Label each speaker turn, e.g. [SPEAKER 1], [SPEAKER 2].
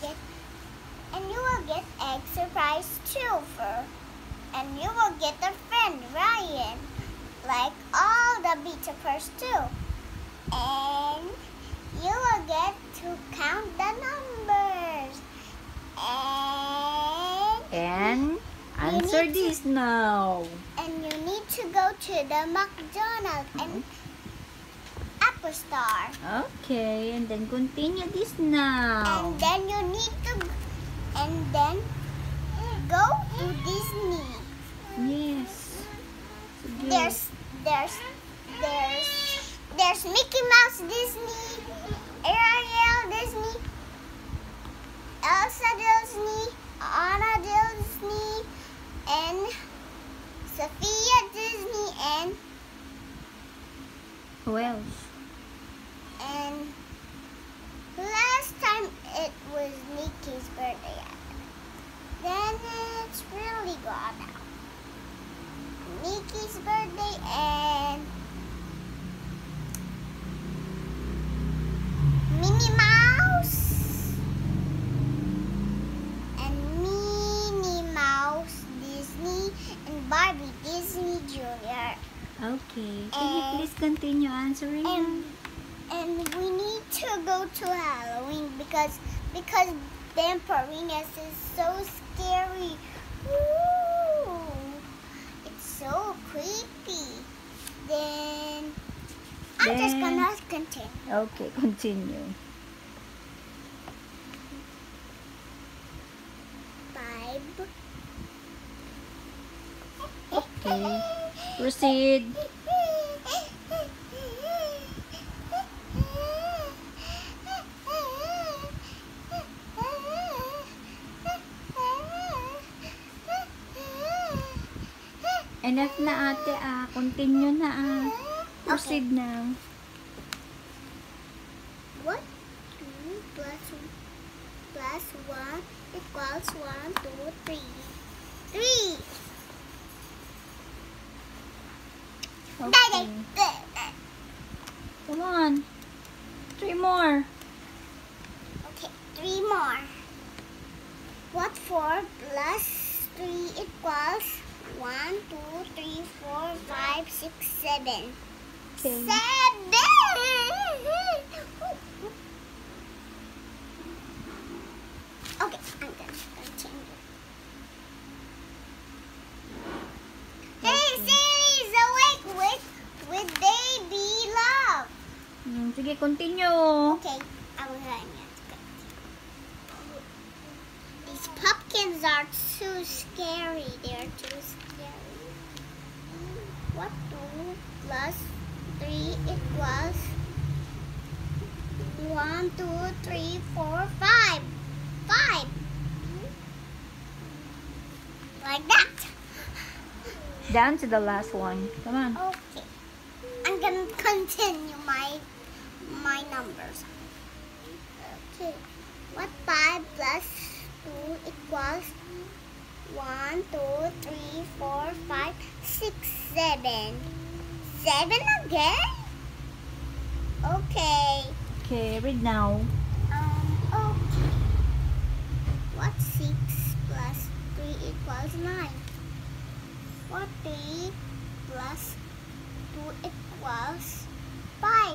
[SPEAKER 1] get egg surprise too and you will get a friend Ryan, like all the beta pairs too. And you will get to count the numbers.
[SPEAKER 2] And answer this now.
[SPEAKER 1] And you need to go to the McDonald's and Apple Store.
[SPEAKER 2] Okay, and then continue this now.
[SPEAKER 1] And then you need to go to Disney.
[SPEAKER 2] Yes.
[SPEAKER 1] There's Mickey Mouse Disney, Ariel Disney, Elsa Disney, Anna Disney, and Sophia Disney, and
[SPEAKER 2] who else?
[SPEAKER 1] And last time it was Mickey's birthday. Then it's really gone now. Mickey's birthday and Minnie Mouse and Minnie Mouse Disney and Barbie Disney Jr.
[SPEAKER 2] Okay, can you please continue answering?
[SPEAKER 1] And we need to go to Halloween because Vampirina's is so scary. Ooh, it's so creepy. Then I'm just gonna continue.
[SPEAKER 2] Okay, continue.
[SPEAKER 1] 5.
[SPEAKER 2] Okay, proceed. Enough na ate continue na Proceed now.
[SPEAKER 1] What? 2 plus 1 equals 1, 2, 3. 3!
[SPEAKER 2] Okay. Come on. 3 more.
[SPEAKER 1] Okay, 3 more. What 4 plus 3 equals 1, 2, 3, 4, 5, 6, 7.
[SPEAKER 2] Okay.
[SPEAKER 1] 7! Okay, I'm gonna continue. Hey, Sally's awake with baby love.
[SPEAKER 2] Sige, continue.
[SPEAKER 1] Okay, I'm gonna continue. These pumpkins are too scary. They're too scary. What 2 plus 3 equals 1, 2, 3, 4, 5. 5. Like that.
[SPEAKER 2] Down to the last one. Come on.
[SPEAKER 1] Okay. I'm gonna continue my numbers. Okay. What 5 plus 2 equals 1, 2, 3, 4, 5, 6, 7. 7 again? Okay.
[SPEAKER 2] Okay, read now.
[SPEAKER 1] Okay. What 6 plus 3 equals 9? What 3 plus 2 equals 5?